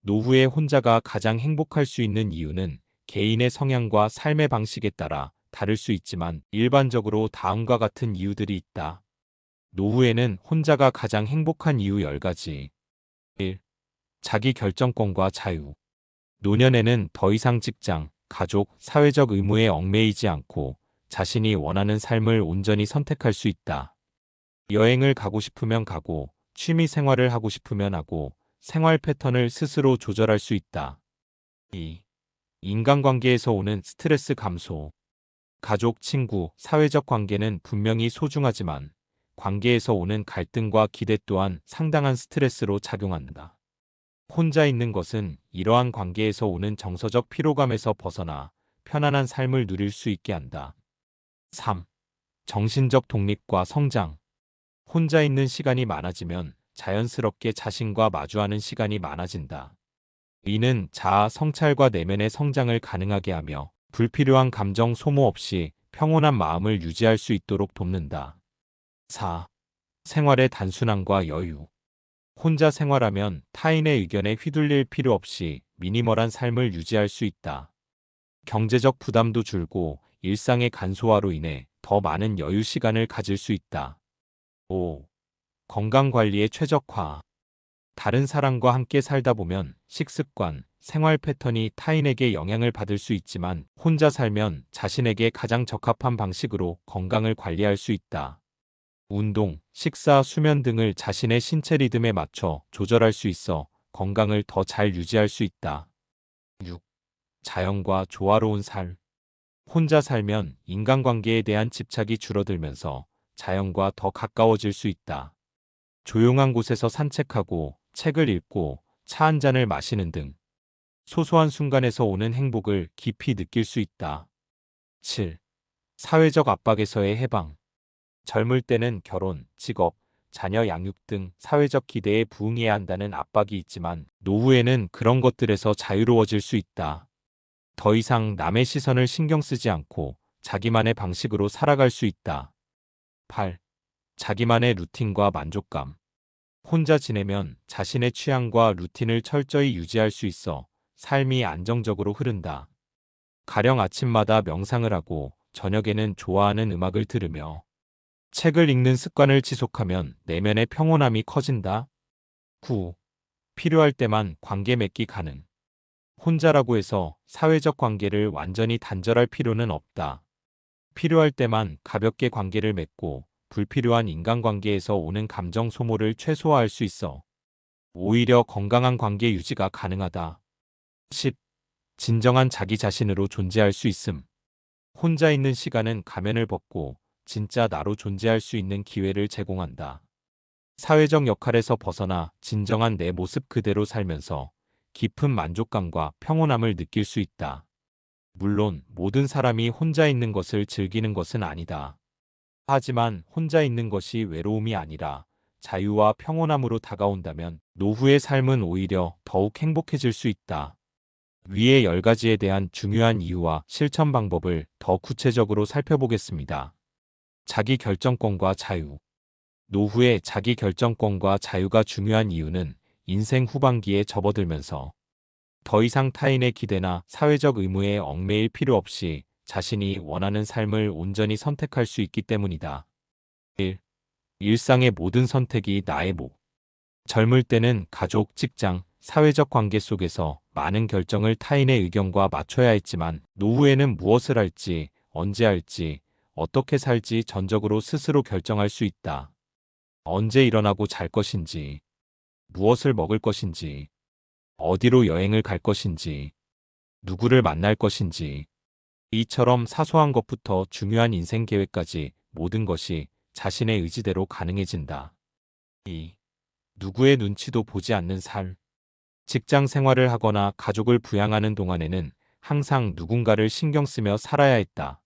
노후에 혼자가 가장 행복할 수 있는 이유는 개인의 성향과 삶의 방식에 따라 다를 수 있지만 일반적으로 다음과 같은 이유들이 있다. 노후에는 혼자가 가장 행복한 이유 10가지. 1. 자기 결정권과 자유. 노년에는 더 이상 직장, 가족, 사회적 의무에 얽매이지 않고 자신이 원하는 삶을 온전히 선택할 수 있다. 여행을 가고 싶으면 가고, 취미 생활을 하고 싶으면 하고, 생활 패턴을 스스로 조절할 수 있다. 2. 인간관계에서 오는 스트레스 감소. 가족, 친구, 사회적 관계는 분명히 소중하지만 관계에서 오는 갈등과 기대 또한 상당한 스트레스로 작용한다. 혼자 있는 것은 이러한 관계에서 오는 정서적 피로감에서 벗어나 편안한 삶을 누릴 수 있게 한다. 3. 정신적 독립과 성장. 혼자 있는 시간이 많아지면 자연스럽게 자신과 마주하는 시간이 많아진다. 이는 자아 성찰과 내면의 성장을 가능하게 하며 불필요한 감정 소모 없이 평온한 마음을 유지할 수 있도록 돕는다. 4. 생활의 단순함과 여유. 혼자 생활하면 타인의 의견에 휘둘릴 필요 없이 미니멀한 삶을 유지할 수 있다. 경제적 부담도 줄고 일상의 간소화로 인해 더 많은 여유 시간을 가질 수 있다. 5. 건강관리의 최적화. 다른 사람과 함께 살다 보면 식습관, 생활 패턴이 타인에게 영향을 받을 수 있지만 혼자 살면 자신에게 가장 적합한 방식으로 건강을 관리할 수 있다. 운동, 식사, 수면 등을 자신의 신체 리듬에 맞춰 조절할 수 있어 건강을 더 잘 유지할 수 있다. 6. 자연과 조화로운 삶. 혼자 살면 인간관계에 대한 집착이 줄어들면서 자연과 더 가까워질 수 있다. 조용한 곳에서 산책하고 책을 읽고 차 한 잔을 마시는 등 소소한 순간에서 오는 행복을 깊이 느낄 수 있다. 7. 사회적 압박에서의 해방. 젊을 때는 결혼, 직업, 자녀 양육 등 사회적 기대에 부응해야 한다는 압박이 있지만 노후에는 그런 것들에서 자유로워질 수 있다. 더 이상 남의 시선을 신경 쓰지 않고 자기만의 방식으로 살아갈 수 있다. 8. 자기만의 루틴과 만족감. 혼자 지내면 자신의 취향과 루틴을 철저히 유지할 수 있어 삶이 안정적으로 흐른다. 가령 아침마다 명상을 하고 저녁에는 좋아하는 음악을 들으며 책을 읽는 습관을 지속하면 내면의 평온함이 커진다. 9. 필요할 때만 관계 맺기 가능. 혼자라고 해서 사회적 관계를 완전히 단절할 필요는 없다. 필요할 때만 가볍게 관계를 맺고 불필요한 인간관계에서 오는 감정 소모를 최소화할 수 있어 오히려 건강한 관계 유지가 가능하다. 10. 진정한 자기 자신으로 존재할 수 있음. 혼자 있는 시간은 가면을 벗고 진짜 나로 존재할 수 있는 기회를 제공한다. 사회적 역할에서 벗어나 진정한 내 모습 그대로 살면서 깊은 만족감과 평온함을 느낄 수 있다. 물론 모든 사람이 혼자 있는 것을 즐기는 것은 아니다. 하지만 혼자 있는 것이 외로움이 아니라 자유와 평온함으로 다가온다면 노후의 삶은 오히려 더욱 행복해질 수 있다. 위의 10가지에 대한 중요한 이유와 실천 방법을 더 구체적으로 살펴보겠습니다. 자기 결정권과 자유. 노후에 자기 결정권과 자유가 중요한 이유는 인생 후반기에 접어들면서 더 이상 타인의 기대나 사회적 의무에 얽매일 필요 없이 자신이 원하는 삶을 온전히 선택할 수 있기 때문이다. 1. 일상의 모든 선택이 나의 몫. 젊을 때는 가족, 직장, 사회적 관계 속에서 많은 결정을 타인의 의견과 맞춰야 했지만 노후에는 무엇을 할지, 언제 할지, 어떻게 살지 전적으로 스스로 결정할 수 있다. 언제 일어나고 잘 것인지, 무엇을 먹을 것인지, 어디로 여행을 갈 것인지, 누구를 만날 것인지, 이처럼 사소한 것부터 중요한 인생 계획까지 모든 것이 자신의 의지대로 가능해진다. 2. 누구의 눈치도 보지 않는 삶. 직장 생활을 하거나 가족을 부양하는 동안에는 항상 누군가를 신경 쓰며 살아야 했다.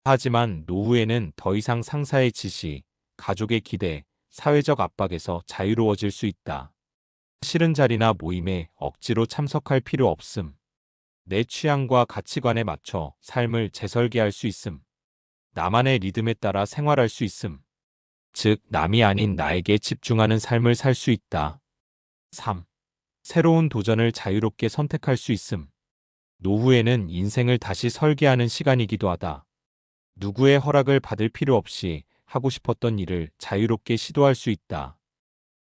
하지만 노후에는 더 이상 상사의 지시, 가족의 기대, 사회적 압박에서 자유로워질 수 있다. 싫은 자리나 모임에 억지로 참석할 필요 없음. 내 취향과 가치관에 맞춰 삶을 재설계할 수 있음. 나만의 리듬에 따라 생활할 수 있음. 즉, 남이 아닌 나에게 집중하는 삶을 살 수 있다. 3. 새로운 도전을 자유롭게 선택할 수 있음. 노후에는 인생을 다시 설계하는 시간이기도 하다. 누구의 허락을 받을 필요 없이 하고 싶었던 일을 자유롭게 시도할 수 있다.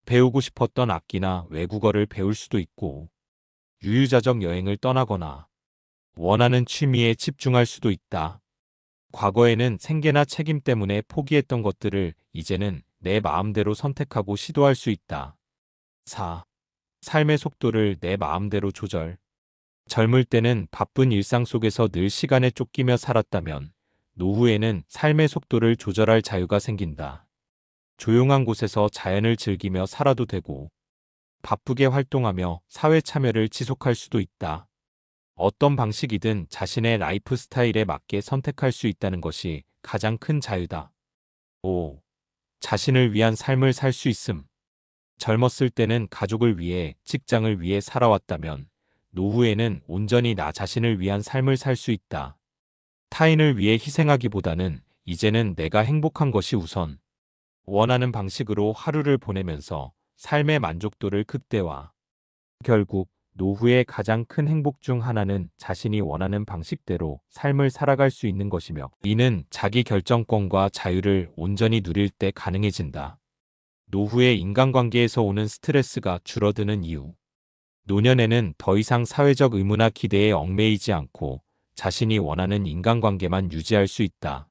배우고 싶었던 악기나 외국어를 배울 수도 있고, 유유자적 여행을 떠나거나 원하는 취미에 집중할 수도 있다. 과거에는 생계나 책임 때문에 포기했던 것들을 이제는 내 마음대로 선택하고 시도할 수 있다. 4. 삶의 속도를 내 마음대로 조절. 젊을 때는 바쁜 일상 속에서 늘 시간에 쫓기며 살았다면 노후에는 삶의 속도를 조절할 자유가 생긴다. 조용한 곳에서 자연을 즐기며 살아도 되고 바쁘게 활동하며 사회 참여를 지속할 수도 있다. 어떤 방식이든 자신의 라이프 스타일에 맞게 선택할 수 있다는 것이 가장 큰 자유다. 5. 자신을 위한 삶을 살 수 있음. 젊었을 때는 가족을 위해, 직장을 위해 살아왔다면 노후에는 온전히 나 자신을 위한 삶을 살 수 있다. 타인을 위해 희생하기보다는 이제는 내가 행복한 것이 우선. 원하는 방식으로 하루를 보내면서 삶의 만족도를 극대화. 결국 노후의 가장 큰 행복 중 하나는 자신이 원하는 방식대로 삶을 살아갈 수 있는 것이며, 이는 자기 결정권과 자유를 온전히 누릴 때 가능해진다. 노후의 인간관계에서 오는 스트레스가 줄어드는 이유. 노년에는 더 이상 사회적 의무나 기대에 얽매이지 않고 자신이 원하는 인간관계만 유지할 수 있다.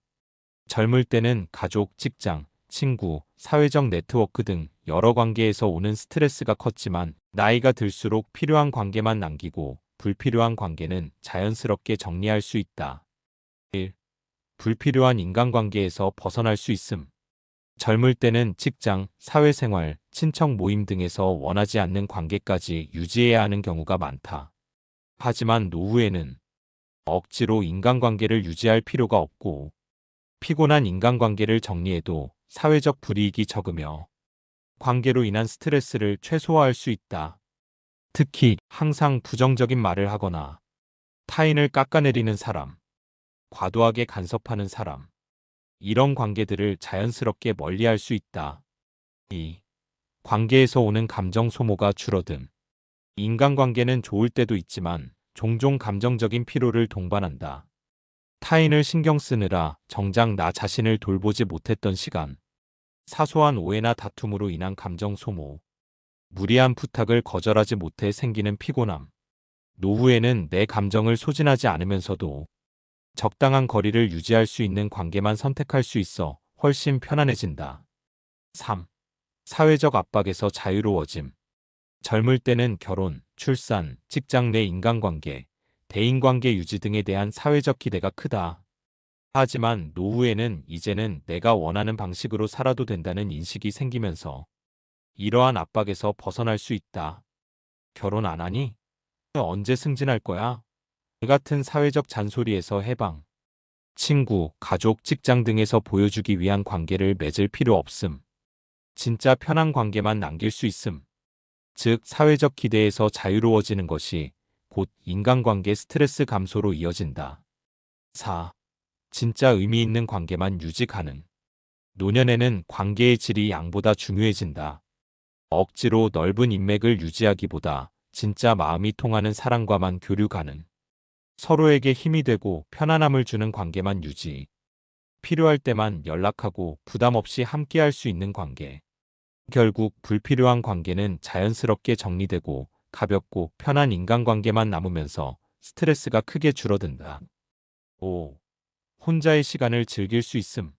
젊을 때는 가족, 직장, 친구, 사회적 네트워크 등 여러 관계에서 오는 스트레스가 컸지만 나이가 들수록 필요한 관계만 남기고 불필요한 관계는 자연스럽게 정리할 수 있다. 1. 불필요한 인간관계에서 벗어날 수 있음. 젊을 때는 직장, 사회생활, 친척 모임 등에서 원하지 않는 관계까지 유지해야 하는 경우가 많다. 하지만 노후에는 억지로 인간관계를 유지할 필요가 없고, 피곤한 인간관계를 정리해도 사회적 불이익이 적으며 관계로 인한 스트레스를 최소화할 수 있다. 특히 항상 부정적인 말을 하거나 타인을 깎아내리는 사람, 과도하게 간섭하는 사람, 이런 관계들을 자연스럽게 멀리할 수 있다. 2. 관계에서 오는 감정 소모가 줄어듦. 인간관계는 좋을 때도 있지만 종종 감정적인 피로를 동반한다. 타인을 신경 쓰느라 정작 나 자신을 돌보지 못했던 시간, 사소한 오해나 다툼으로 인한 감정 소모, 무리한 부탁을 거절하지 못해 생기는 피곤함. 노후에는 내 감정을 소진하지 않으면서도 적당한 거리를 유지할 수 있는 관계만 선택할 수 있어 훨씬 편안해진다. 3. 사회적 압박에서 자유로워짐. 젊을 때는 결혼, 출산, 직장 내 인간관계, 대인관계 유지 등에 대한 사회적 기대가 크다. 하지만 노후에는 이제는 내가 원하는 방식으로 살아도 된다는 인식이 생기면서 이러한 압박에서 벗어날 수 있다. 결혼 안 하니? 언제 승진할 거야? 이 같은 사회적 잔소리에서 해방. 친구, 가족, 직장 등에서 보여주기 위한 관계를 맺을 필요 없음. 진짜 편한 관계만 남길 수 있음. 즉, 사회적 기대에서 자유로워지는 것이 곧 인간관계 스트레스 감소로 이어진다. 4. 진짜 의미 있는 관계만 유지 가능. 노년에는 관계의 질이 양보다 중요해진다. 억지로 넓은 인맥을 유지하기보다 진짜 마음이 통하는 사람과만 교류 가능. 서로에게 힘이 되고 편안함을 주는 관계만 유지. 필요할 때만 연락하고 부담 없이 함께할 수 있는 관계. 결국 불필요한 관계는 자연스럽게 정리되고 가볍고 편한 인간관계만 남으면서 스트레스가 크게 줄어든다. 5. 혼자의 시간을 즐길 수 있음.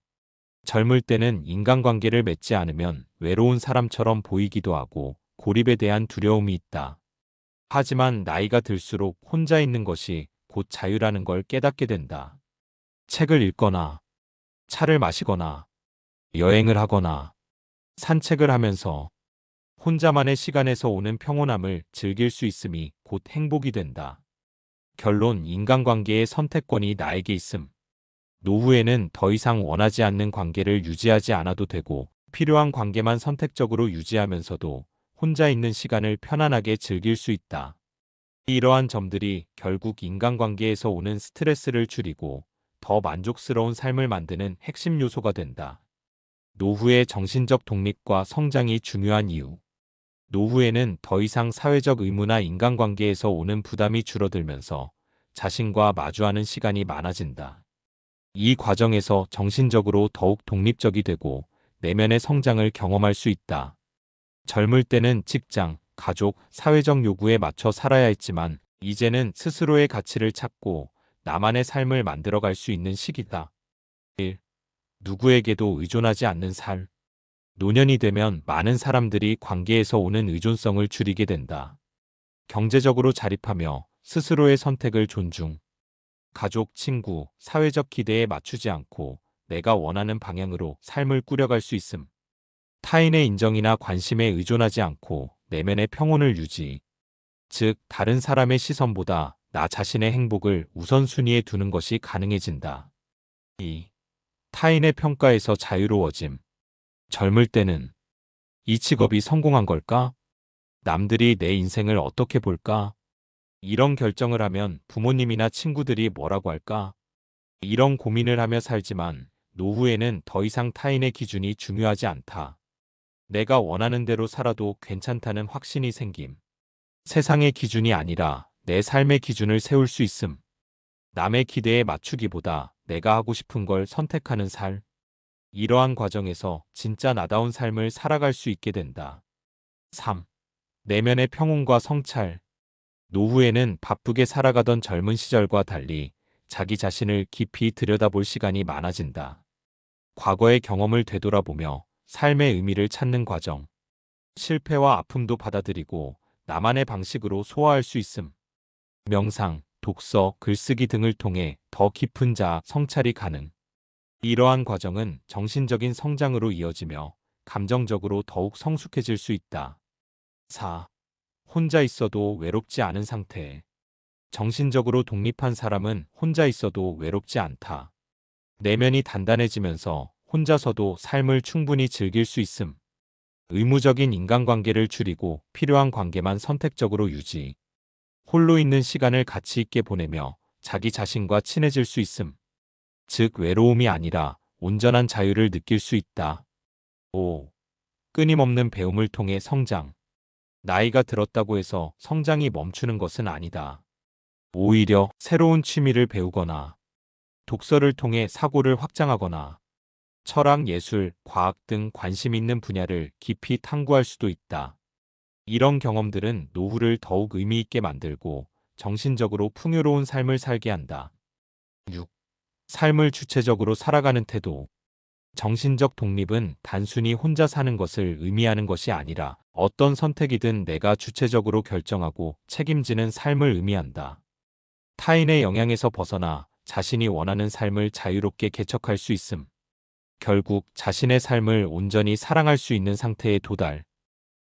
젊을 때는 인간관계를 맺지 않으면 외로운 사람처럼 보이기도 하고 고립에 대한 두려움이 있다. 하지만 나이가 들수록 혼자 있는 것이 곧 자유라는 걸 깨닫게 된다. 책을 읽거나, 차를 마시거나, 여행을 하거나, 산책을 하면서 혼자만의 시간에서 오는 평온함을 즐길 수 있음이 곧 행복이 된다. 결론, 인간관계의 선택권이 나에게 있음. 노후에는 더 이상 원하지 않는 관계를 유지하지 않아도 되고 필요한 관계만 선택적으로 유지하면서도 혼자 있는 시간을 편안하게 즐길 수 있다. 이러한 점들이 결국 인간관계에서 오는 스트레스를 줄이고 더 만족스러운 삶을 만드는 핵심 요소가 된다. 노후의 정신적 독립과 성장이 중요한 이유. 노후에는 더 이상 사회적 의무나 인간관계에서 오는 부담이 줄어들면서 자신과 마주하는 시간이 많아진다. 이 과정에서 정신적으로 더욱 독립적이 되고 내면의 성장을 경험할 수 있다. 젊을 때는 직장, 가족, 사회적 요구에 맞춰 살아야 했지만 이제는 스스로의 가치를 찾고 나만의 삶을 만들어갈 수 있는 시기다. 1. 누구에게도 의존하지 않는 삶. 노년이 되면 많은 사람들이 관계에서 오는 의존성을 줄이게 된다. 경제적으로 자립하며 스스로의 선택을 존중. 가족, 친구, 사회적 기대에 맞추지 않고 내가 원하는 방향으로 삶을 꾸려갈 수 있음. 타인의 인정이나 관심에 의존하지 않고 내면의 평온을 유지. 즉, 다른 사람의 시선보다 나 자신의 행복을 우선순위에 두는 것이 가능해진다. 2. 타인의 평가에서 자유로워짐. 젊을 때는 이 직업이 성공한 걸까? 남들이 내 인생을 어떻게 볼까? 이런 결정을 하면 부모님이나 친구들이 뭐라고 할까? 이런 고민을 하며 살지만 노후에는 더 이상 타인의 기준이 중요하지 않다. 내가 원하는 대로 살아도 괜찮다는 확신이 생김. 세상의 기준이 아니라 내 삶의 기준을 세울 수 있음. 남의 기대에 맞추기보다 내가 하고 싶은 걸 선택하는 삶. 이러한 과정에서 진짜 나다운 삶을 살아갈 수 있게 된다. 3. 내면의 평온과 성찰. 노후에는 바쁘게 살아가던 젊은 시절과 달리 자기 자신을 깊이 들여다볼 시간이 많아진다. 과거의 경험을 되돌아보며 삶의 의미를 찾는 과정. 실패와 아픔도 받아들이고 나만의 방식으로 소화할 수 있음. 명상, 독서, 글쓰기 등을 통해 더 깊은 자아 성찰이 가능. 이러한 과정은 정신적인 성장으로 이어지며 감정적으로 더욱 성숙해질 수 있다. 4. 혼자 있어도 외롭지 않은 상태. 정신적으로 독립한 사람은 혼자 있어도 외롭지 않다. 내면이 단단해지면서 혼자서도 삶을 충분히 즐길 수 있음. 의무적인 인간관계를 줄이고 필요한 관계만 선택적으로 유지. 홀로 있는 시간을 가치 있게 보내며 자기 자신과 친해질 수 있음. 즉 외로움이 아니라 온전한 자유를 느낄 수 있다. 5. 끊임없는 배움을 통해 성장. 나이가 들었다고 해서 성장이 멈추는 것은 아니다. 오히려 새로운 취미를 배우거나 독서를 통해 사고를 확장하거나 철학, 예술, 과학 등 관심 있는 분야를 깊이 탐구할 수도 있다. 이런 경험들은 노후를 더욱 의미 있게 만들고 정신적으로 풍요로운 삶을 살게 한다. 6. 삶을 주체적으로 살아가는 태도. 정신적 독립은 단순히 혼자 사는 것을 의미하는 것이 아니라 어떤 선택이든 내가 주체적으로 결정하고 책임지는 삶을 의미한다. 타인의 영향에서 벗어나 자신이 원하는 삶을 자유롭게 개척할 수 있음. 결국 자신의 삶을 온전히 사랑할 수 있는 상태에 도달.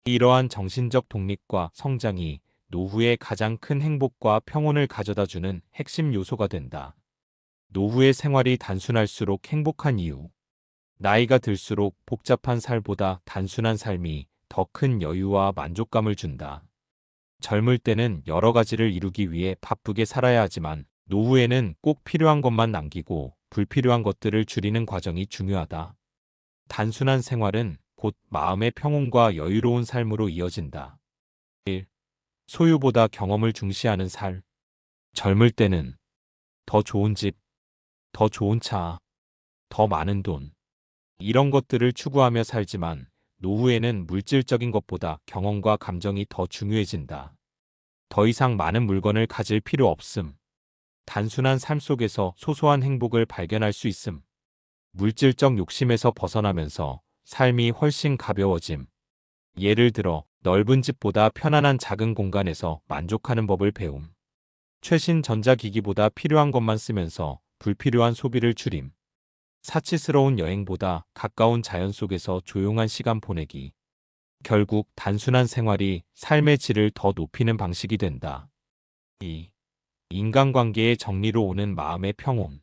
이러한 정신적 독립과 성장이 노후의 가장 큰 행복과 평온을 가져다주는 핵심 요소가 된다. 노후의 생활이 단순할수록 행복한 이유. 나이가 들수록 복잡한 삶보다 단순한 삶이 더 큰 여유와 만족감을 준다. 젊을 때는 여러 가지를 이루기 위해 바쁘게 살아야 하지만 노후에는 꼭 필요한 것만 남기고 불필요한 것들을 줄이는 과정이 중요하다. 단순한 생활은 곧 마음의 평온과 여유로운 삶으로 이어진다. 1. 소유보다 경험을 중시하는 삶. 젊을 때는 더 좋은 집, 더 좋은 차, 더 많은 돈, 이런 것들을 추구하며 살지만 노후에는 물질적인 것보다 경험과 감정이 더 중요해진다. 더 이상 많은 물건을 가질 필요 없음. 단순한 삶 속에서 소소한 행복을 발견할 수 있음. 물질적 욕심에서 벗어나면서 삶이 훨씬 가벼워짐. 예를 들어 넓은 집보다 편안한 작은 공간에서 만족하는 법을 배움. 최신 전자기기보다 필요한 것만 쓰면서 불필요한 소비를 줄임. 사치스러운 여행보다 가까운 자연 속에서 조용한 시간 보내기. 결국 단순한 생활이 삶의 질을 더 높이는 방식이 된다. 2. 인간관계의 정리로 오는 마음의 평온.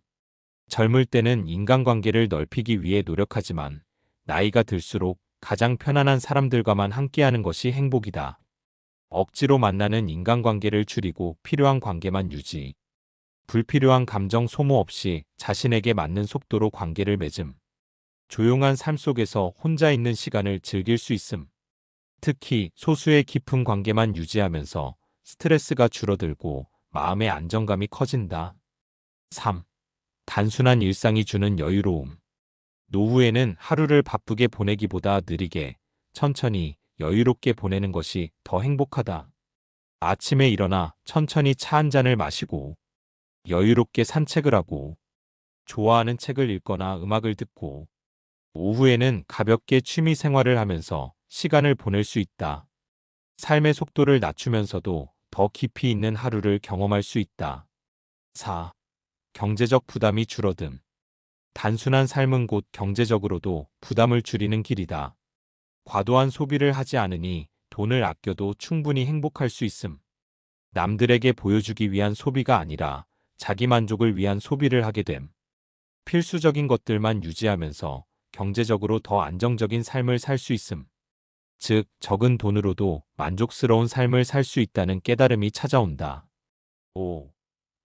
젊을 때는 인간관계를 넓히기 위해 노력하지만 나이가 들수록 가장 편안한 사람들과만 함께하는 것이 행복이다. 억지로 만나는 인간관계를 줄이고 필요한 관계만 유지. 불필요한 감정 소모 없이 자신에게 맞는 속도로 관계를 맺음. 조용한 삶 속에서 혼자 있는 시간을 즐길 수 있음. 특히 소수의 깊은 관계만 유지하면서 스트레스가 줄어들고 마음의 안정감이 커진다. 3. 단순한 일상이 주는 여유로움. 노후에는 하루를 바쁘게 보내기보다 느리게, 천천히, 여유롭게 보내는 것이 더 행복하다. 아침에 일어나 천천히 차 한 잔을 마시고, 여유롭게 산책을 하고, 좋아하는 책을 읽거나 음악을 듣고, 오후에는 가볍게 취미 생활을 하면서 시간을 보낼 수 있다. 삶의 속도를 낮추면서도 더 깊이 있는 하루를 경험할 수 있다. 4. 경제적 부담이 줄어듦. 단순한 삶은 곧 경제적으로도 부담을 줄이는 길이다. 과도한 소비를 하지 않으니 돈을 아껴도 충분히 행복할 수 있음. 남들에게 보여주기 위한 소비가 아니라 자기 만족을 위한 소비를 하게 됨. 필수적인 것들만 유지하면서 경제적으로 더 안정적인 삶을 살 수 있음. 즉, 적은 돈으로도 만족스러운 삶을 살 수 있다는 깨달음이 찾아온다. 5.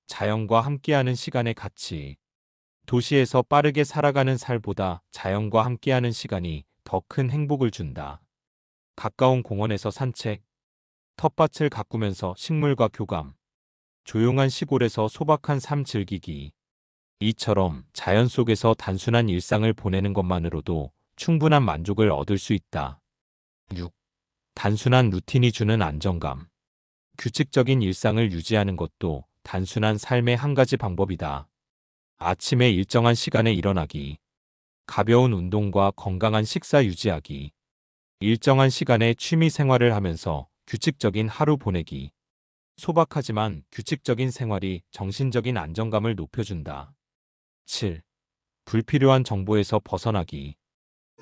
자연과 함께하는 시간의 가치. 도시에서 빠르게 살아가는 삶보다 자연과 함께하는 시간이 더 큰 행복을 준다. 가까운 공원에서 산책, 텃밭을 가꾸면서 식물과 교감, 조용한 시골에서 소박한 삶 즐기기. 이처럼 자연 속에서 단순한 일상을 보내는 것만으로도 충분한 만족을 얻을 수 있다. 6. 단순한 루틴이 주는 안정감. 규칙적인 일상을 유지하는 것도 단순한 삶의 한 가지 방법이다. 아침에 일정한 시간에 일어나기, 가벼운 운동과 건강한 식사 유지하기, 일정한 시간에 취미 생활을 하면서 규칙적인 하루 보내기. 소박하지만 규칙적인 생활이 정신적인 안정감을 높여준다. 7. 불필요한 정보에서 벗어나기.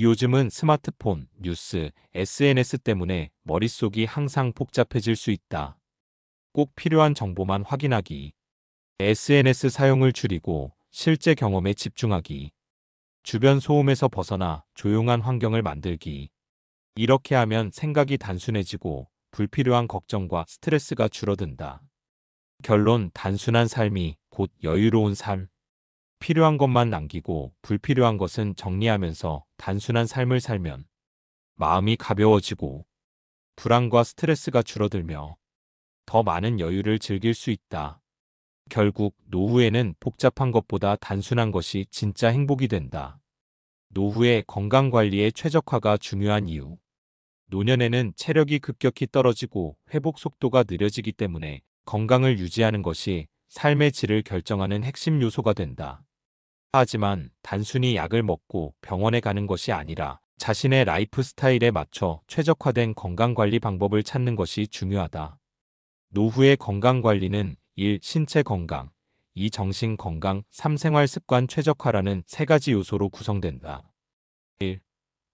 요즘은 스마트폰, 뉴스, SNS 때문에 머릿속이 항상 복잡해질 수 있다. 꼭 필요한 정보만 확인하기. SNS 사용을 줄이고 실제 경험에 집중하기. 주변 소음에서 벗어나 조용한 환경을 만들기. 이렇게 하면 생각이 단순해지고 불필요한 걱정과 스트레스가 줄어든다. 결론, 단순한 삶이 곧 여유로운 삶. 필요한 것만 남기고 불필요한 것은 정리하면서 단순한 삶을 살면 마음이 가벼워지고 불안과 스트레스가 줄어들며 더 많은 여유를 즐길 수 있다. 결국 노후에는 복잡한 것보다 단순한 것이 진짜 행복이 된다. 노후의 건강관리에 최적화가 중요한 이유. 노년에는 체력이 급격히 떨어지고 회복 속도가 느려지기 때문에 건강을 유지하는 것이 삶의 질을 결정하는 핵심 요소가 된다. 하지만 단순히 약을 먹고 병원에 가는 것이 아니라 자신의 라이프 스타일에 맞춰 최적화된 건강관리 방법을 찾는 것이 중요하다. 노후의 건강관리는 1. 신체 건강, 2. 정신 건강, 3. 생활 습관 최적화라는 세 가지 요소로 구성된다. 1.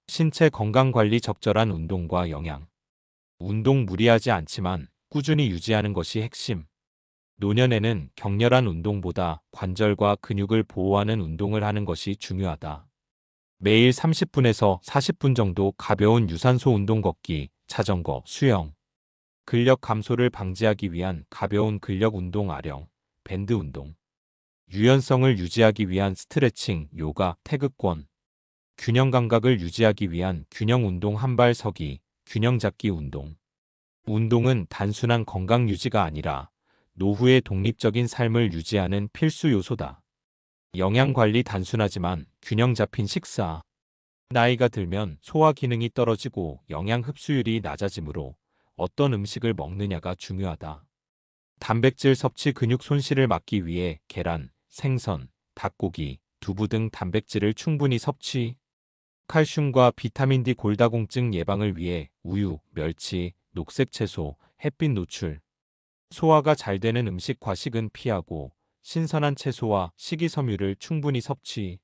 신체 건강관리. 적절한 운동과 영양. 운동 무리하지 않지만 꾸준히 유지하는 것이 핵심. 노년에는 격렬한 운동보다 관절과 근육을 보호하는 운동을 하는 것이 중요하다. 매일 30분에서 40분 정도 가벼운 유산소 운동 걷기, 자전거, 수영. 근력 감소를 방지하기 위한 가벼운 근력 운동 아령, 밴드 운동. 유연성을 유지하기 위한 스트레칭, 요가, 태극권. 균형 감각을 유지하기 위한 균형 운동 한발 서기, 균형 잡기 운동. 운동은 단순한 건강 유지가 아니라 노후의 독립적인 삶을 유지하는 필수 요소다. 영양 관리. 단순하지만 균형 잡힌 식사. 나이가 들면 소화 기능이 떨어지고 영양 흡수율이 낮아지므로 어떤 음식을 먹느냐가 중요하다. 단백질 섭취. 근육 손실을 막기 위해 계란, 생선, 닭고기, 두부 등 단백질을 충분히 섭취. 칼슘과 비타민 D. 골다공증 예방을 위해 우유, 멸치, 녹색 채소, 햇빛 노출. 소화가 잘 되는 음식. 과식은 피하고 신선한 채소와 식이섬유를 충분히 섭취.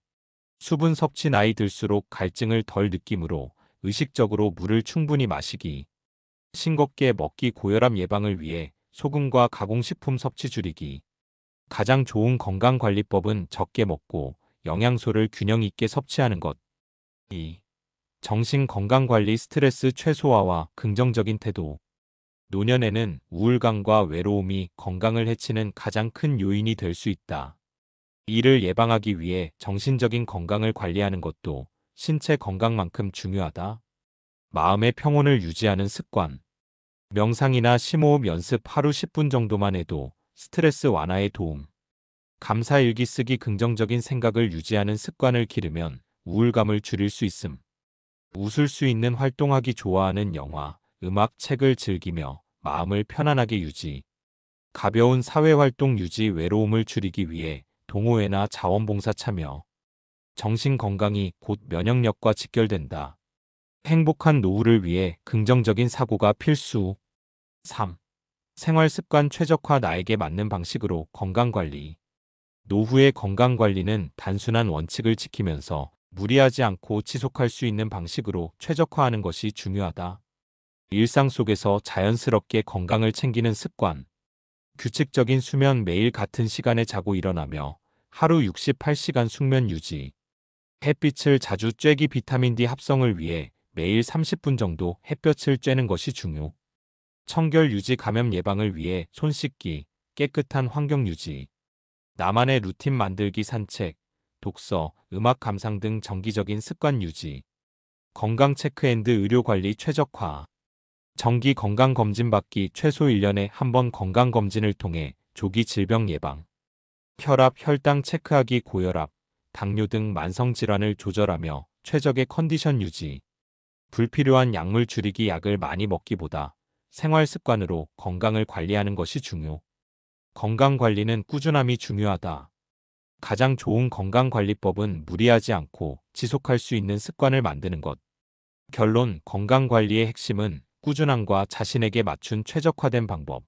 수분 섭취. 나이 들수록 갈증을 덜 느끼므로 의식적으로 물을 충분히 마시기. 싱겁게 먹기. 고혈압 예방을 위해 소금과 가공식품 섭취 줄이기. 가장 좋은 건강관리법은 적게 먹고 영양소를 균형 있게 섭취하는 것. 2. 정신 건강관리. 스트레스 최소화와 긍정적인 태도. 노년에는 우울감과 외로움이 건강을 해치는 가장 큰 요인이 될 수 있다. 이를 예방하기 위해 정신적인 건강을 관리하는 것도 신체 건강만큼 중요하다. 마음의 평온을 유지하는 습관. 명상이나 심호흡 연습 하루 10분 정도만 해도 스트레스 완화에 도움. 감사 일기 쓰기 긍정적인 생각을 유지하는 습관을 기르면 우울감을 줄일 수 있음. 웃을 수 있는 활동하기 좋아하는 영화, 음악, 책을 즐기며 마음을 편안하게 유지. 가벼운 사회활동 유지 외로움을 줄이기 위해 동호회나 자원봉사 참여. 정신 건강이 곧 면역력과 직결된다. 행복한 노후를 위해 긍정적인 사고가 필수. 3. 생활습관 최적화 나에게 맞는 방식으로 건강관리. 노후의 건강관리는 단순한 원칙을 지키면서 무리하지 않고 지속할 수 있는 방식으로 최적화하는 것이 중요하다. 일상 속에서 자연스럽게 건강을 챙기는 습관. 규칙적인 수면 매일 같은 시간에 자고 일어나며 하루 68시간 숙면 유지. 햇빛을 자주 쬐기 비타민 D 합성을 위해 매일 30분 정도 햇볕을 쬐는 것이 중요. 청결 유지 감염 예방을 위해 손 씻기, 깨끗한 환경 유지. 나만의 루틴 만들기 산책, 독서, 음악 감상 등 정기적인 습관 유지. 건강 체크앤드 의료 관리 최적화. 정기 건강 검진 받기 최소 1년에 한 번 건강 검진을 통해 조기 질병 예방. 혈압, 혈당 체크하기 고혈압, 당뇨 등 만성 질환을 조절하며 최적의 컨디션 유지. 불필요한 약물 줄이기 약을 많이 먹기보다 생활 습관으로 건강을 관리하는 것이 중요. 건강 관리는 꾸준함이 중요하다. 가장 좋은 건강관리법은 무리하지 않고 지속할 수 있는 습관을 만드는 것. 결론, 건강관리의 핵심은 꾸준함과 자신에게 맞춘 최적화된 방법.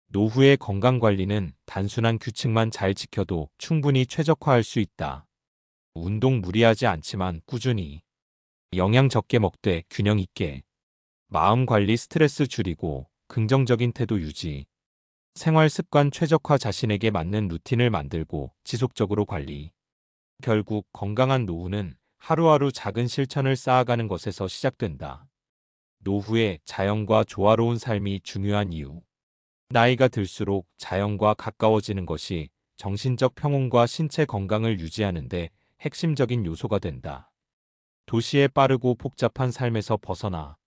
노후의 건강관리는 단순한 규칙만 잘 지켜도 충분히 최적화할 수 있다. 운동 무리하지 않지만 꾸준히. 영양 적게 먹되 균형 있게. 마음 관리 스트레스 줄이고 긍정적인 태도 유지. 생활 습관 최적화 자신에게 맞는 루틴을 만들고 지속적으로 관리. 결국 건강한 노후는 하루하루 작은 실천을 쌓아가는 것에서 시작된다. 노후에 자연과 조화로운 삶이 중요한 이유. 나이가 들수록 자연과 가까워지는 것이 정신적 평온과 신체 건강을 유지하는 데 핵심적인 요소가 된다. 도시의 빠르고 복잡한 삶에서 벗어나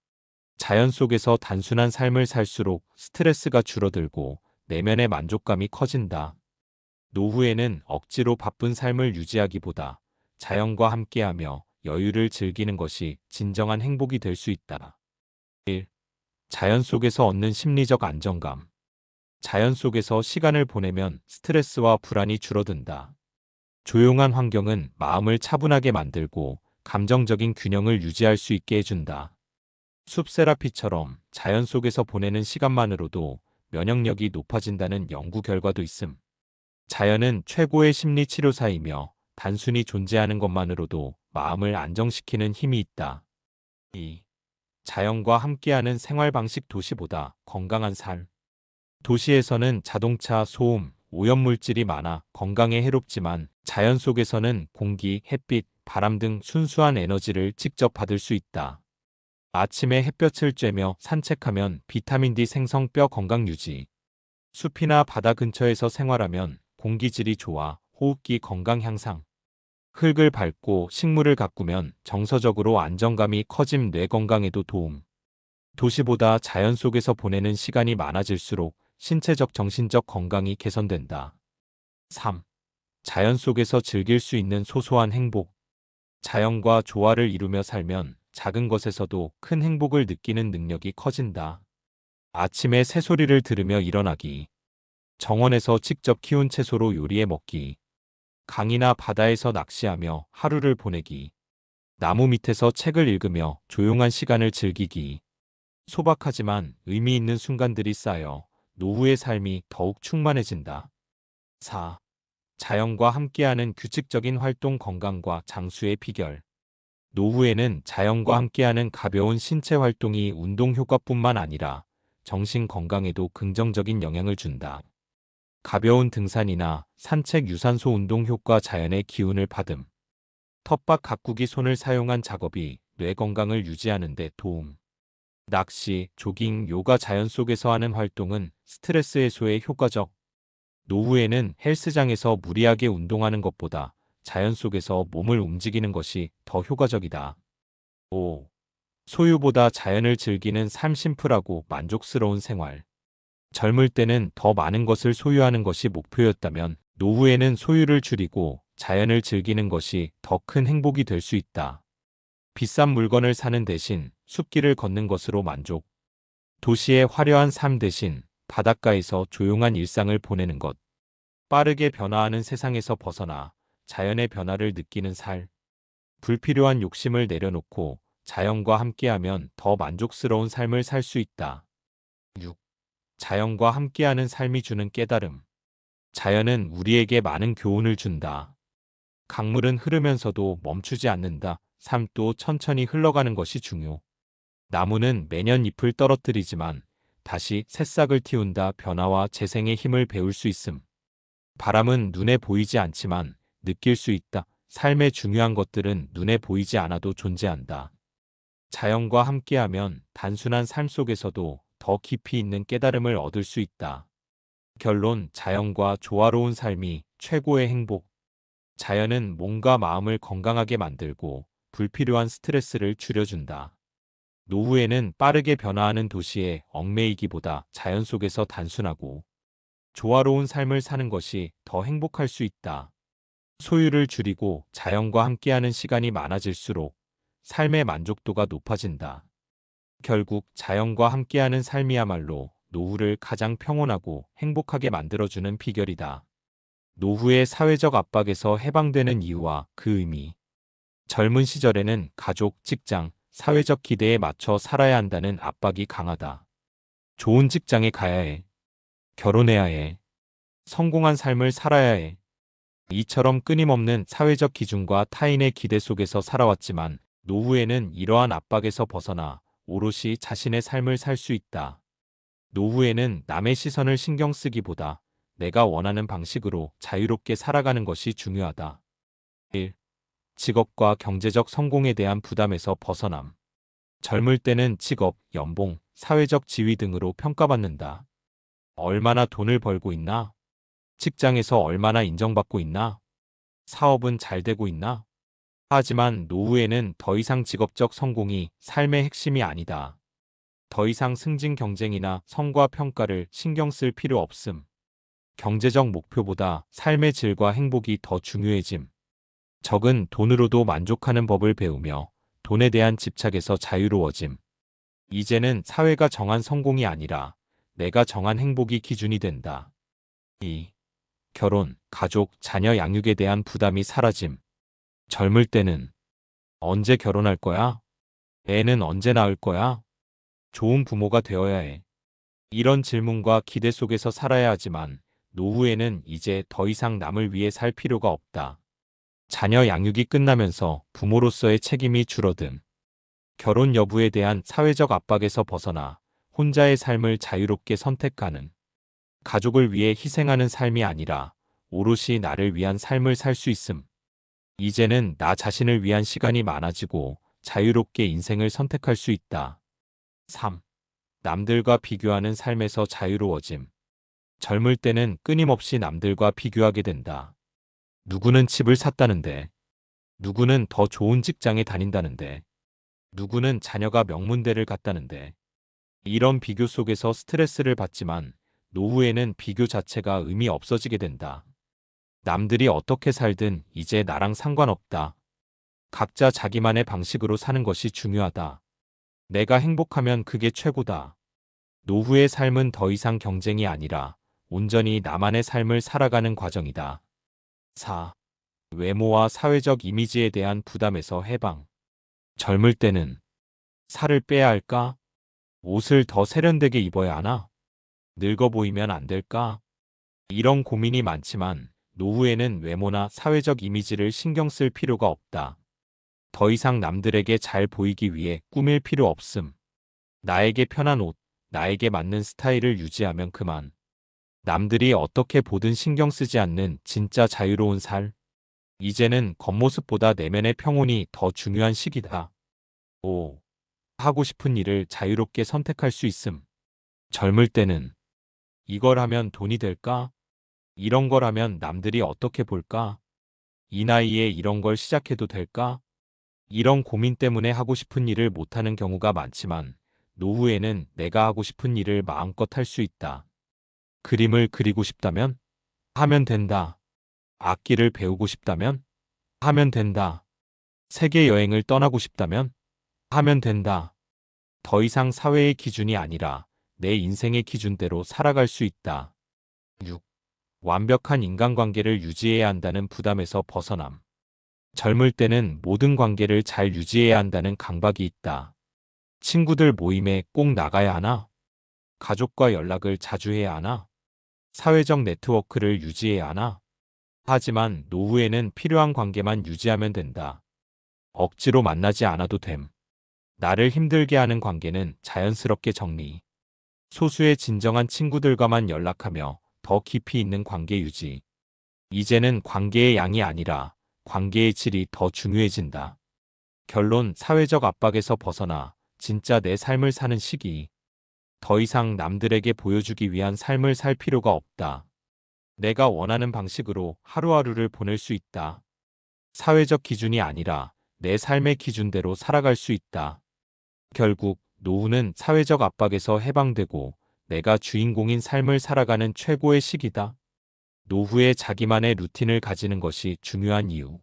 자연 속에서 단순한 삶을 살수록 스트레스가 줄어들고 내면의 만족감이 커진다. 노후에는 억지로 바쁜 삶을 유지하기보다 자연과 함께하며 여유를 즐기는 것이 진정한 행복이 될 수 있다. 1. 자연 속에서 얻는 심리적 안정감. 자연 속에서 시간을 보내면 스트레스와 불안이 줄어든다. 조용한 환경은 마음을 차분하게 만들고 감정적인 균형을 유지할 수 있게 해준다. 숲 세라피처럼 자연 속에서 보내는 시간만으로도 면역력이 높아진다는 연구 결과도 있음. 자연은 최고의 심리 치료사이며 단순히 존재하는 것만으로도 마음을 안정시키는 힘이 있다. 2. 자연과 함께하는 생활 방식. 도시보다 건강한 삶. 도시에서는 자동차, 소음, 오염물질이 많아 건강에 해롭지만 자연 속에서는 공기, 햇빛, 바람 등 순수한 에너지를 직접 받을 수 있다. 아침에 햇볕을 쬐며 산책하면 비타민 D 생성, 뼈 건강 유지. 숲이나 바다 근처에서 생활하면 공기질이 좋아 호흡기 건강 향상. 흙을 밟고 식물을 가꾸면 정서적으로 안정감이 커짐, 뇌 건강에도 도움. 도시보다 자연 속에서 보내는 시간이 많아질수록 신체적 정신적 건강이 개선된다. 3. 자연 속에서 즐길 수 있는 소소한 행복. 자연과 조화를 이루며 살면 작은 것에서도 큰 행복을 느끼는 능력이 커진다. 아침에 새소리를 들으며 일어나기. 정원에서 직접 키운 채소로 요리해 먹기. 강이나 바다에서 낚시하며 하루를 보내기. 나무 밑에서 책을 읽으며 조용한 시간을 즐기기. 소박하지만 의미 있는 순간들이 쌓여 노후의 삶이 더욱 충만해진다. 4. 자연과 함께하는 규칙적인 활동. 건강과 장수의 비결. 노후에는 자연과 함께하는 가벼운 신체 활동이 운동 효과뿐만 아니라 정신 건강에도 긍정적인 영향을 준다. 가벼운 등산이나 산책, 유산소 운동 효과. 자연의 기운을 받음. 텃밭 가꾸기, 손을 사용한 작업이 뇌 건강을 유지하는 데 도움. 낚시, 조깅, 요가. 자연 속에서 하는 활동은 스트레스 해소에 효과적. 노후에는 헬스장에서 무리하게 운동하는 것보다 자연 속에서 몸을 움직이는 것이 더 효과적이다. 5. 소유보다 자연을 즐기는 삶 심플하고 만족스러운 생활. 젊을 때는 더 많은 것을 소유하는 것이 목표였다면 노후에는 소유를 줄이고 자연을 즐기는 것이 더 큰 행복이 될 수 있다. 비싼 물건을 사는 대신 숲길을 걷는 것으로 만족. 도시의 화려한 삶 대신 바닷가에서 조용한 일상을 보내는 것. 빠르게 변화하는 세상에서 벗어나 자연의 변화를 느끼는 살. 불필요한 욕심을 내려놓고 자연과 함께하면 더 만족스러운 삶을 살 수 있다. 6. 자연과 함께하는 삶이 주는 깨달음. 자연은 우리에게 많은 교훈을 준다. 강물은 흐르면서도 멈추지 않는다. 삶도 천천히 흘러가는 것이 중요. 나무는 매년 잎을 떨어뜨리지만 다시 새싹을 틔운다. 변화와 재생의 힘을 배울 수 있음. 바람은 눈에 보이지 않지만 느낄 수 있다. 삶의 중요한 것들은 눈에 보이지 않아도 존재한다. 자연과 함께하면 단순한 삶 속에서도 더 깊이 있는 깨달음을 얻을 수 있다. 결론, 자연과 조화로운 삶이 최고의 행복. 자연은 몸과 마음을 건강하게 만들고 불필요한 스트레스를 줄여준다. 노후에는 빠르게 변화하는 도시에 얽매이기보다 자연 속에서 단순하고 조화로운 삶을 사는 것이 더 행복할 수 있다. 소유를 줄이고 자연과 함께하는 시간이 많아질수록 삶의 만족도가 높아진다. 결국 자연과 함께하는 삶이야말로 노후를 가장 평온하고 행복하게 만들어주는 비결이다. 노후의 사회적 압박에서 해방되는 이유와 그 의미. 젊은 시절에는 가족, 직장, 사회적 기대에 맞춰 살아야 한다는 압박이 강하다. 좋은 직장에 가야 해. 결혼해야 해. 성공한 삶을 살아야 해. 이처럼 끊임없는 사회적 기준과 타인의 기대 속에서 살아왔지만 노후에는 이러한 압박에서 벗어나 오롯이 자신의 삶을 살 수 있다. 노후에는 남의 시선을 신경 쓰기보다 내가 원하는 방식으로 자유롭게 살아가는 것이 중요하다. 1. 직업과 경제적 성공에 대한 부담에서 벗어남. 젊을 때는 직업, 연봉, 사회적 지위 등으로 평가받는다. 얼마나 돈을 벌고 있나? 직장에서 얼마나 인정받고 있나? 사업은 잘 되고 있나? 하지만 노후에는 더 이상 직업적 성공이 삶의 핵심이 아니다. 더 이상 승진 경쟁이나 성과 평가를 신경 쓸 필요 없음. 경제적 목표보다 삶의 질과 행복이 더 중요해짐. 적은 돈으로도 만족하는 법을 배우며 돈에 대한 집착에서 자유로워짐. 이제는 사회가 정한 성공이 아니라 내가 정한 행복이 기준이 된다. 2. 결혼, 가족, 자녀 양육에 대한 부담이 사라짐. 젊을 때는 언제 결혼할 거야? 애는 언제 낳을 거야? 좋은 부모가 되어야 해. 이런 질문과 기대 속에서 살아야 하지만 노후에는 이제 더 이상 남을 위해 살 필요가 없다. 자녀 양육이 끝나면서 부모로서의 책임이 줄어든 결혼 여부에 대한 사회적 압박에서 벗어나 혼자의 삶을 자유롭게 선택하는 가족을 위해 희생하는 삶이 아니라 오롯이 나를 위한 삶을 살 수 있음. 이제는 나 자신을 위한 시간이 많아지고 자유롭게 인생을 선택할 수 있다. 3. 남들과 비교하는 삶에서 자유로워짐. 젊을 때는 끊임없이 남들과 비교하게 된다. 누구는 집을 샀다는데, 누구는 더 좋은 직장에 다닌다는데, 누구는 자녀가 명문대를 갔다는데, 이런 비교 속에서 스트레스를 받지만 노후에는 비교 자체가 의미 없어지게 된다. 남들이 어떻게 살든 이제 나랑 상관없다. 각자 자기만의 방식으로 사는 것이 중요하다. 내가 행복하면 그게 최고다. 노후의 삶은 더 이상 경쟁이 아니라 온전히 나만의 삶을 살아가는 과정이다. 4. 외모와 사회적 이미지에 대한 부담에서 해방. 젊을 때는 살을 빼야 할까? 옷을 더 세련되게 입어야 하나? 늙어 보이면 안 될까? 이런 고민이 많지만 노후에는 외모나 사회적 이미지를 신경 쓸 필요가 없다. 더 이상 남들에게 잘 보이기 위해 꾸밀 필요 없음. 나에게 편한 옷, 나에게 맞는 스타일을 유지하면 그만. 남들이 어떻게 보든 신경 쓰지 않는 진짜 자유로운 살. 이제는 겉모습보다 내면의 평온이 더 중요한 시기다. 5. 하고 싶은 일을 자유롭게 선택할 수 있음. 젊을 때는 이걸 하면 돈이 될까? 이런 걸 하면 남들이 어떻게 볼까? 이 나이에 이런 걸 시작해도 될까? 이런 고민 때문에 하고 싶은 일을 못하는 경우가 많지만 노후에는 내가 하고 싶은 일을 마음껏 할 수 있다. 그림을 그리고 싶다면 하면 된다. 악기를 배우고 싶다면 하면 된다. 세계 여행을 떠나고 싶다면 하면 된다. 더 이상 사회의 기준이 아니라 내 인생의 기준대로 살아갈 수 있다. 6. 완벽한 인간관계를 유지해야 한다는 부담에서 벗어남. 젊을 때는 모든 관계를 잘 유지해야 한다는 강박이 있다. 친구들 모임에 꼭 나가야 하나? 가족과 연락을 자주 해야 하나? 사회적 네트워크를 유지해야 하나? 하지만 노후에는 필요한 관계만 유지하면 된다. 억지로 만나지 않아도 됨. 나를 힘들게 하는 관계는 자연스럽게 정리. 소수의 진정한 친구들과만 연락하며 더 깊이 있는 관계 유지. 이제는 관계의 양이 아니라 관계의 질이 더 중요해진다. 결론, 사회적 압박에서 벗어나 진짜 내 삶을 사는 시기. 더 이상 남들에게 보여주기 위한 삶을 살 필요가 없다. 내가 원하는 방식으로 하루하루를 보낼 수 있다. 사회적 기준이 아니라 내 삶의 기준대로 살아갈 수 있다. 결국 노후는 사회적 압박에서 해방되고 내가 주인공인 삶을 살아가는 최고의 시기다. 노후에 자기만의 루틴을 가지는 것이 중요한 이유.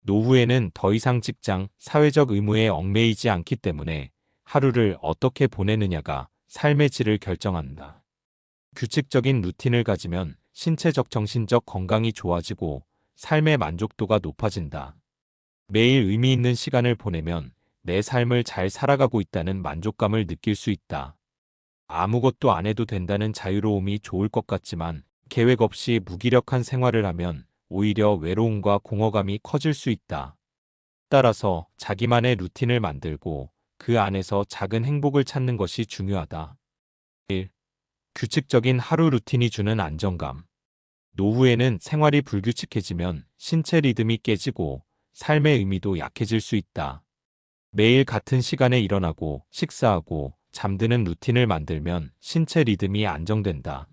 노후에는 더 이상 직장, 사회적 의무에 얽매이지 않기 때문에 하루를 어떻게 보내느냐가 삶의 질을 결정한다. 규칙적인 루틴을 가지면 신체적, 정신적 건강이 좋아지고 삶의 만족도가 높아진다. 매일 의미 있는 시간을 보내면 내 삶을 잘 살아가고 있다는 만족감을 느낄 수 있다. 아무것도 안 해도 된다는 자유로움이 좋을 것 같지만 계획 없이 무기력한 생활을 하면 오히려 외로움과 공허감이 커질 수 있다. 따라서 자기만의 루틴을 만들고 그 안에서 작은 행복을 찾는 것이 중요하다. 1. 규칙적인 하루 루틴이 주는 안정감. 노후에는 생활이 불규칙해지면 신체 리듬이 깨지고 삶의 의미도 약해질 수 있다. 매일 같은 시간에 일어나고 식사하고 잠드는 루틴을 만들면 신체 리듬이 안정된다.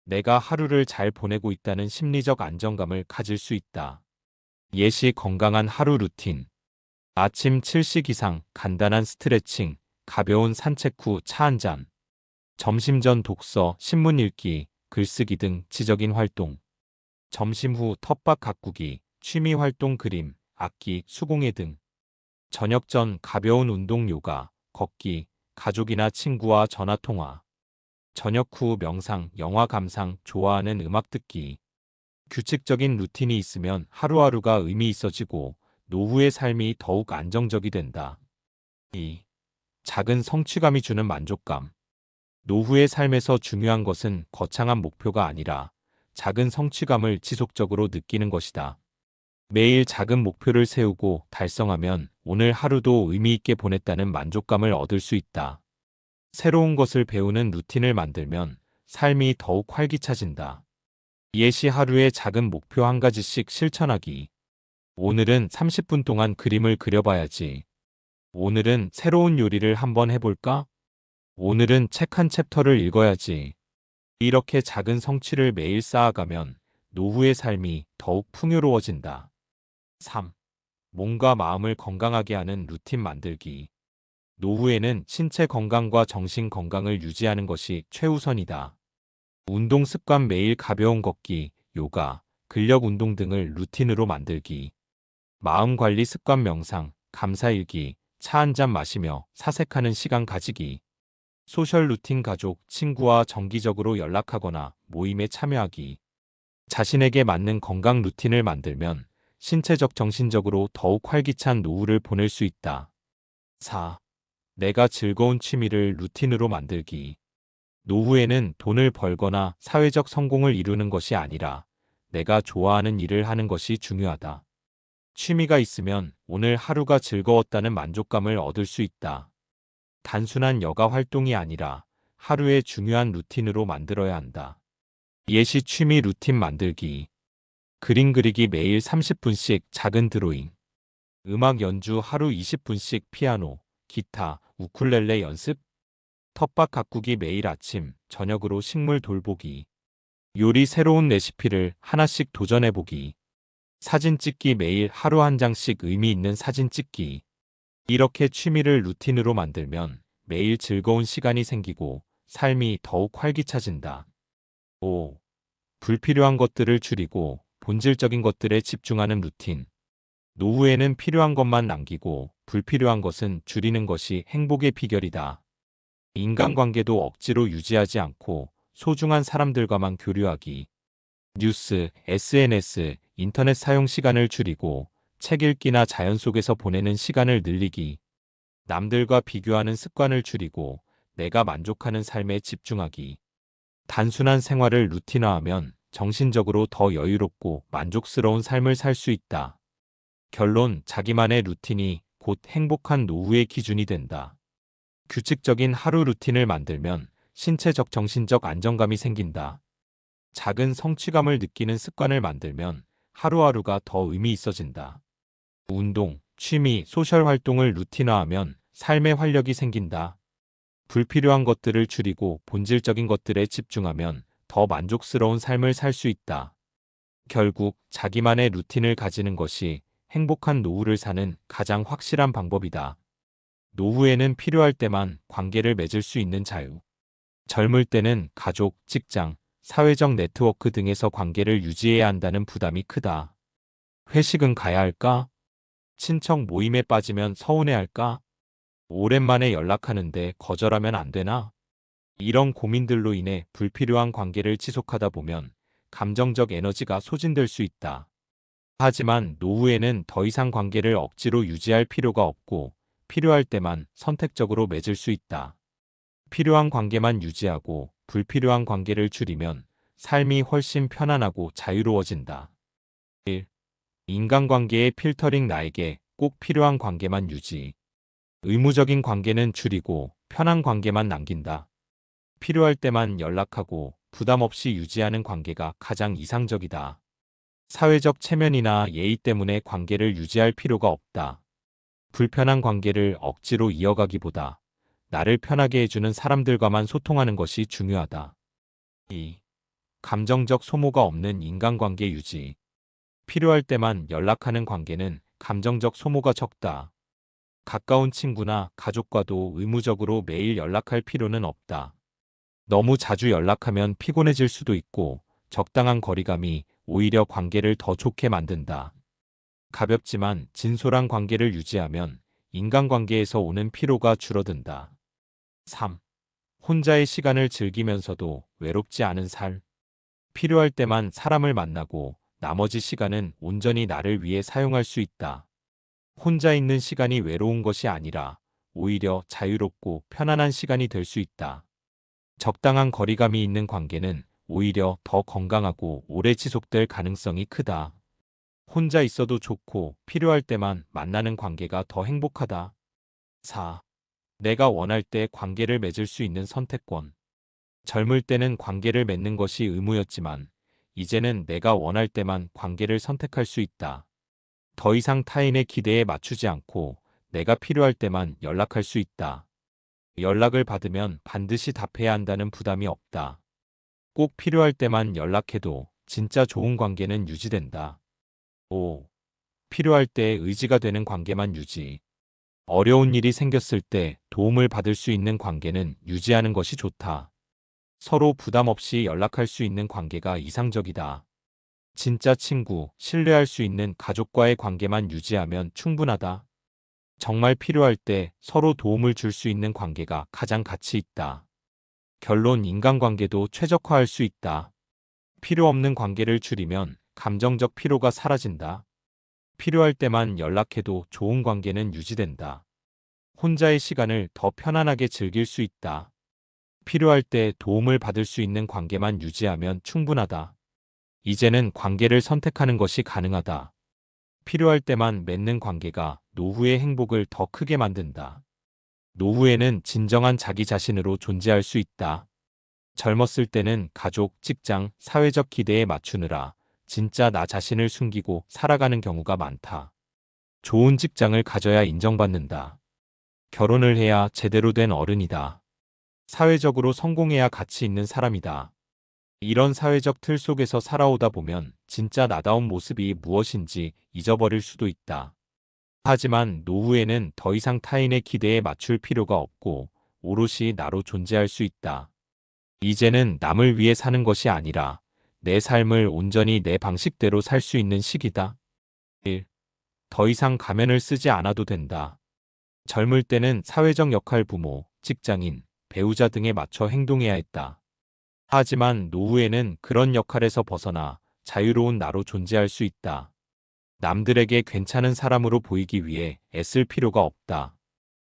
내가 하루를 잘 보내고 있다는 심리적 안정감을 가질 수 있다. 예시, 건강한 하루 루틴. 아침 7식 이상 간단한 스트레칭, 가벼운 산책 후 차 한 잔. 점심 전 독서, 신문 읽기, 글쓰기 등 지적인 활동. 점심 후 텃밭 가꾸기, 취미 활동, 그림, 악기, 수공예 등. 저녁 전 가벼운 운동, 요가, 걷기, 가족이나 친구와 전화 통화. 저녁 후 명상, 영화 감상, 좋아하는 음악 듣기. 규칙적인 루틴이 있으면 하루하루가 의미 있어지고 노후의 삶이 더욱 안정적이 된다. 2. 작은 성취감이 주는 만족감. 노후의 삶에서 중요한 것은 거창한 목표가 아니라 작은 성취감을 지속적으로 느끼는 것이다. 매일 작은 목표를 세우고 달성하면 오늘 하루도 의미 있게 보냈다는 만족감을 얻을 수 있다. 새로운 것을 배우는 루틴을 만들면 삶이 더욱 활기차진다. 예시, 하루에 작은 목표 한 가지씩 실천하기. 오늘은 30분 동안 그림을 그려봐야지. 오늘은 새로운 요리를 한번 해볼까? 오늘은 책 한 챕터를 읽어야지. 이렇게 작은 성취를 매일 쌓아가면 노후의 삶이 더욱 풍요로워진다. 3. 몸과 마음을 건강하게 하는 루틴 만들기. 노후에는 신체 건강과 정신 건강을 유지하는 것이 최우선이다. 운동 습관, 매일 가벼운 걷기, 요가, 근력 운동 등을 루틴으로 만들기. 마음 관리 습관, 명상, 감사일기, 차 한 잔 마시며 사색하는 시간 가지기. 소셜 루틴, 가족, 친구와 정기적으로 연락하거나 모임에 참여하기. 자신에게 맞는 건강 루틴을 만들면 신체적, 정신적으로 더욱 활기찬 노후를 보낼 수 있다. 4. 내가 즐거운 취미를 루틴으로 만들기. 노후에는 돈을 벌거나 사회적 성공을 이루는 것이 아니라 내가 좋아하는 일을 하는 것이 중요하다. 취미가 있으면 오늘 하루가 즐거웠다는 만족감을 얻을 수 있다. 단순한 여가 활동이 아니라 하루의 중요한 루틴으로 만들어야 한다. 예시, 취미 루틴 만들기. 그림 그리기, 매일 30분씩 작은 드로잉. 음악 연주, 하루 20분씩 피아노, 기타, 우쿨렐레 연습. 텃밭 가꾸기, 매일 아침, 저녁으로 식물 돌보기. 요리, 새로운 레시피를 하나씩 도전해보기. 사진 찍기 매일 하루 한 장씩 의미 있는 사진 찍기. 이렇게 취미를 루틴으로 만들면 매일 즐거운 시간이 생기고 삶이 더욱 활기차진다. 5. 불필요한 것들을 줄이고 본질적인 것들에 집중하는 루틴. 노후에는 필요한 것만 남기고 불필요한 것은 줄이는 것이 행복의 비결이다. 인간관계도 억지로 유지하지 않고 소중한 사람들과만 교류하기. 뉴스, SNS, 인터넷 사용 시간을 줄이고 책 읽기나 자연 속에서 보내는 시간을 늘리기. 남들과 비교하는 습관을 줄이고 내가 만족하는 삶에 집중하기. 단순한 생활을 루틴화하면 정신적으로 더 여유롭고 만족스러운 삶을 살 수 있다. 결론, 자기만의 루틴이 곧 행복한 노후의 기준이 된다. 규칙적인 하루 루틴을 만들면 신체적 정신적 안정감이 생긴다. 작은 성취감을 느끼는 습관을 만들면 하루하루가 더 의미 있어진다. 운동, 취미, 소셜 활동을 루틴화하면 삶의 활력이 생긴다. 불필요한 것들을 줄이고 본질적인 것들에 집중하면 더 만족스러운 삶을 살 수 있다. 결국 자기만의 루틴을 가지는 것이 행복한 노후를 사는 가장 확실한 방법이다. 노후에는 필요할 때만 관계를 맺을 수 있는 자유. 젊을 때는 가족, 직장, 사회적 네트워크 등에서 관계를 유지해야 한다는 부담이 크다. 회식은 가야 할까? 친척 모임에 빠지면 서운해할까? 오랜만에 연락하는데 거절하면 안 되나? 이런 고민들로 인해 불필요한 관계를 지속하다 보면 감정적 에너지가 소진될 수 있다. 하지만 노후에는 더 이상 관계를 억지로 유지할 필요가 없고 필요할 때만 선택적으로 맺을 수 있다. 필요한 관계만 유지하고 불필요한 관계를 줄이면 삶이 훨씬 편안하고 자유로워진다. 1. 인간관계의 필터링. 나에게 꼭 필요한 관계만 유지. 의무적인 관계는 줄이고 편한 관계만 남긴다. 필요할 때만 연락하고 부담 없이 유지하는 관계가 가장 이상적이다. 사회적 체면이나 예의 때문에 관계를 유지할 필요가 없다. 불편한 관계를 억지로 이어가기보다 나를 편하게 해주는 사람들과만 소통하는 것이 중요하다. 2. 감정적 소모가 없는 인간관계 유지. 필요할 때만 연락하는 관계는 감정적 소모가 적다. 가까운 친구나 가족과도 의무적으로 매일 연락할 필요는 없다. 너무 자주 연락하면 피곤해질 수도 있고 적당한 거리감이 오히려 관계를 더 좋게 만든다. 가볍지만 진솔한 관계를 유지하면 인간관계에서 오는 피로가 줄어든다. 3. 혼자의 시간을 즐기면서도 외롭지 않은 삶. 필요할 때만 사람을 만나고 나머지 시간은 온전히 나를 위해 사용할 수 있다. 혼자 있는 시간이 외로운 것이 아니라 오히려 자유롭고 편안한 시간이 될 수 있다. 적당한 거리감이 있는 관계는 오히려 더 건강하고 오래 지속될 가능성이 크다. 혼자 있어도 좋고 필요할 때만 만나는 관계가 더 행복하다. 4. 내가 원할 때 관계를 맺을 수 있는 선택권. 젊을 때는 관계를 맺는 것이 의무였지만 이제는 내가 원할 때만 관계를 선택할 수 있다. 더 이상 타인의 기대에 맞추지 않고 내가 필요할 때만 연락할 수 있다. 연락을 받으면 반드시 답해야 한다는 부담이 없다. 꼭 필요할 때만 연락해도 진짜 좋은 관계는 유지된다. 5. 필요할 때 의지가 되는 관계만 유지. 어려운 일이 생겼을 때 도움을 받을 수 있는 관계는 유지하는 것이 좋다. 서로 부담 없이 연락할 수 있는 관계가 이상적이다. 진짜 친구, 신뢰할 수 있는 가족과의 관계만 유지하면 충분하다. 정말 필요할 때 서로 도움을 줄 수 있는 관계가 가장 가치 있다. 결론, 인간관계도 최적화할 수 있다. 필요 없는 관계를 줄이면 감정적 피로가 사라진다. 필요할 때만 연락해도 좋은 관계는 유지된다. 혼자의 시간을 더 편안하게 즐길 수 있다. 필요할 때 도움을 받을 수 있는 관계만 유지하면 충분하다. 이제는 관계를 선택하는 것이 가능하다. 필요할 때만 맺는 관계가 노후의 행복을 더 크게 만든다. 노후에는 진정한 자기 자신으로 존재할 수 있다. 젊었을 때는 가족, 직장, 사회적 기대에 맞추느라 진짜 나 자신을 숨기고 살아가는 경우가 많다. 좋은 직장을 가져야 인정받는다. 결혼을 해야 제대로 된 어른이다. 사회적으로 성공해야 가치 있는 사람이다. 이런 사회적 틀 속에서 살아오다 보면 진짜 나다운 모습이 무엇인지 잊어버릴 수도 있다. 하지만 노후에는 더 이상 타인의 기대에 맞출 필요가 없고 오롯이 나로 존재할 수 있다. 이제는 남을 위해 사는 것이 아니라 내 삶을 온전히 내 방식대로 살 수 있는 시기다. 1. 더 이상 가면을 쓰지 않아도 된다. 젊을 때는 사회적 역할 부모, 직장인, 배우자 등에 맞춰 행동해야 했다. 하지만 노후에는 그런 역할에서 벗어나 자유로운 나로 존재할 수 있다. 남들에게 괜찮은 사람으로 보이기 위해 애쓸 필요가 없다.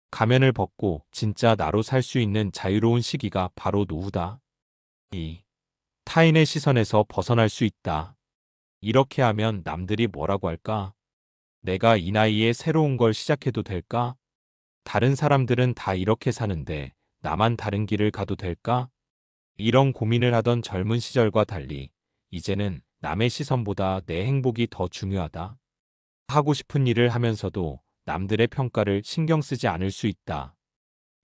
가면을 벗고 진짜 나로 살 수 있는 자유로운 시기가 바로 노후다. 2. 타인의 시선에서 벗어날 수 있다. 이렇게 하면 남들이 뭐라고 할까? 내가 이 나이에 새로운 걸 시작해도 될까? 다른 사람들은 다 이렇게 사는데 나만 다른 길을 가도 될까? 이런 고민을 하던 젊은 시절과 달리 이제는 남의 시선보다 내 행복이 더 중요하다. 하고 싶은 일을 하면서도 남들의 평가를 신경 쓰지 않을 수 있다.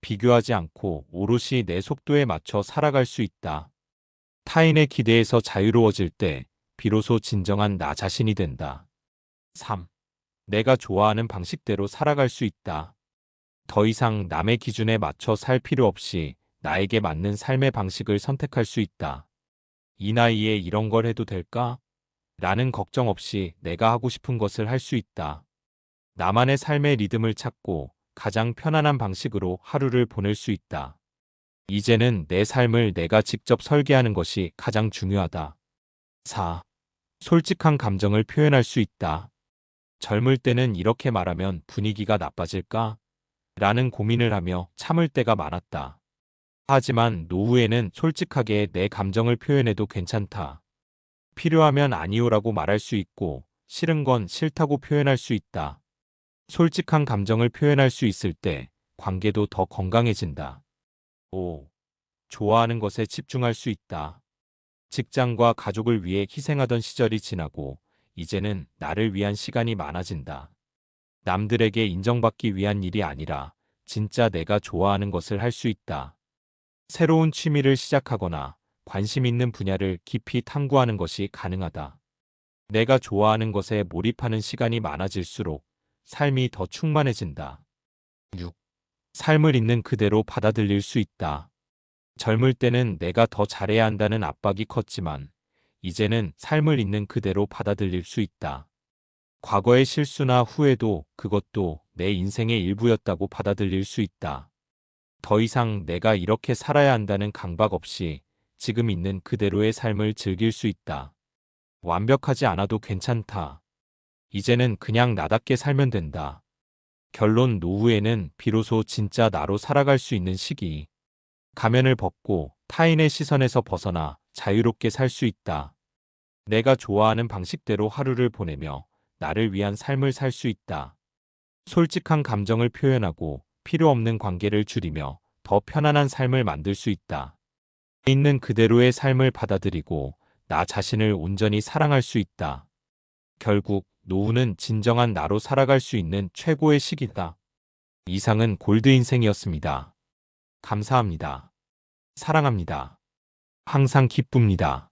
비교하지 않고 오롯이 내 속도에 맞춰 살아갈 수 있다. 타인의 기대에서 자유로워질 때 비로소 진정한 나 자신이 된다. 3. 내가 좋아하는 방식대로 살아갈 수 있다. 더 이상 남의 기준에 맞춰 살 필요 없이 나에게 맞는 삶의 방식을 선택할 수 있다. 이 나이에 이런 걸 해도 될까? 라는 걱정 없이 내가 하고 싶은 것을 할 수 있다. 나만의 삶의 리듬을 찾고 가장 편안한 방식으로 하루를 보낼 수 있다. 이제는 내 삶을 내가 직접 설계하는 것이 가장 중요하다. 4. 솔직한 감정을 표현할 수 있다. 젊을 때는 이렇게 말하면 분위기가 나빠질까? 라는 고민을 하며 참을 때가 많았다. 하지만 노후에는 솔직하게 내 감정을 표현해도 괜찮다. 필요하면 아니요라고 말할 수 있고 싫은 건 싫다고 표현할 수 있다. 솔직한 감정을 표현할 수 있을 때 관계도 더 건강해진다. 5. 좋아하는 것에 집중할 수 있다. 직장과 가족을 위해 희생하던 시절이 지나고 이제는 나를 위한 시간이 많아진다. 남들에게 인정받기 위한 일이 아니라 진짜 내가 좋아하는 것을 할 수 있다. 새로운 취미를 시작하거나 관심 있는 분야를 깊이 탐구하는 것이 가능하다. 내가 좋아하는 것에 몰입하는 시간이 많아질수록 삶이 더 충만해진다. 6. 삶을 있는 그대로 받아들일 수 있다. 젊을 때는 내가 더 잘해야 한다는 압박이 컸지만 이제는 삶을 있는 그대로 받아들일 수 있다. 과거의 실수나 후회도 그것도 내 인생의 일부였다고 받아들일 수 있다. 더 이상 내가 이렇게 살아야 한다는 강박 없이 지금 있는 그대로의 삶을 즐길 수 있다. 완벽하지 않아도 괜찮다. 이제는 그냥 나답게 살면 된다. 결론 노후에는 비로소 진짜 나로 살아갈 수 있는 시기. 가면을 벗고 타인의 시선에서 벗어나 자유롭게 살 수 있다. 내가 좋아하는 방식대로 하루를 보내며 나를 위한 삶을 살 수 있다. 솔직한 감정을 표현하고 필요 없는 관계를 줄이며 더 편안한 삶을 만들 수 있다. 있는 그대로의 삶을 받아들이고 나 자신을 온전히 사랑할 수 있다. 결국 노후는 진정한 나로 살아갈 수 있는 최고의 시기다. 이상은 골드 인생이었습니다. 감사합니다. 사랑합니다. 항상 기쁩니다.